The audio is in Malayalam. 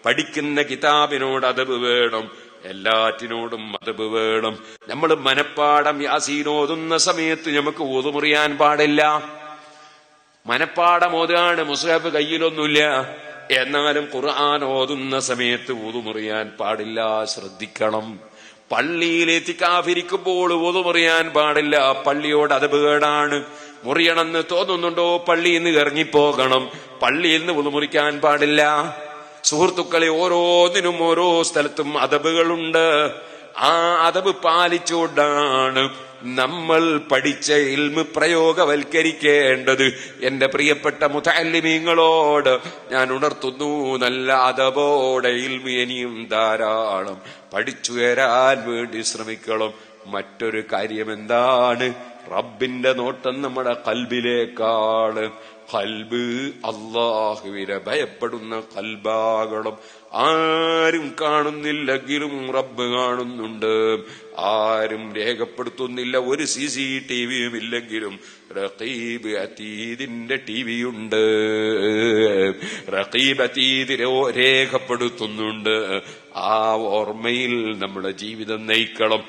പഠിക്കുന്ന കിതാബിനോട് അദബ് വേണം, എല്ലാറ്റിനോടും അദബ് വേണം. നമ്മൾ മനപ്പാടം യാസീൻ ഓതുന്ന സമയത്ത് നമുക്ക് വുദു പാടില്ല. മനപ്പാടം ഓതാണ്, മുസ്ഹഫ് കയ്യിലൊന്നുമില്ല, എന്നാലും ഖുർആൻ ഓതുന്ന സമയത്ത് വുദു പാടില്ല. ശ്രദ്ധിക്കണം. പള്ളിയിൽ ഇത്തികാഫിരിക്കുമ്പോൾ വുദു പാടില്ല. പള്ളിയോട് അദബ് കേടാണ്. മുറിയണമെന്ന് തോന്നുന്നുണ്ടോ പള്ളിയിൽ നിന്ന് ഇറങ്ങിപ്പോകണം. പള്ളിയിൽ നിന്ന് വുദു പാടില്ല. സുഹൃത്തുക്കളെ, ഓരോന്നിനും ഓരോ സ്ഥലത്തും അദബുകളുണ്ട്. ആ അദബ് പാലിച്ചുകൊണ്ടാണ് നമ്മൾ പഠിച്ച ഇൽമ് പ്രയോഗവൽക്കരിക്കേണ്ടത്. എന്റെ പ്രിയപ്പെട്ട മുതഅല്ലിമീങ്ങളോട് ഞാൻ ഉണർത്തുന്നു, നല്ല അദബോടെ ഇൽമ് ഇനിയും ധാരാളം പഠിച്ചുയരാൻ വേണ്ടി ശ്രമിക്കണം. മറ്റൊരു കാര്യം എന്താണ്? റബ്ബിന്റെ നോട്ടം നമ്മുടെ ഖൽബിലേക്കാണ്. ഖൽബ് അല്ലാഹുവിനെ ഭയപ്പെടുന്ന ഖൽബാകണം. ആരും കാണുന്നില്ലെങ്കിലും റബ്ബ് കാണുന്നുണ്ട്. ആരും രേഖപ്പെടുത്തുന്നില്ല, ഒരു CCTVയും ഇല്ലെങ്കിലും റഖീബ് അതീദിന്റെ ടിവിയുണ്ട്. റഖീബ് അതീദ് രേഖപ്പെടുത്തുന്നുണ്ട്. ആ ഓർമ്മയിൽ നമ്മുടെ ജീവിതം നയിക്കണം.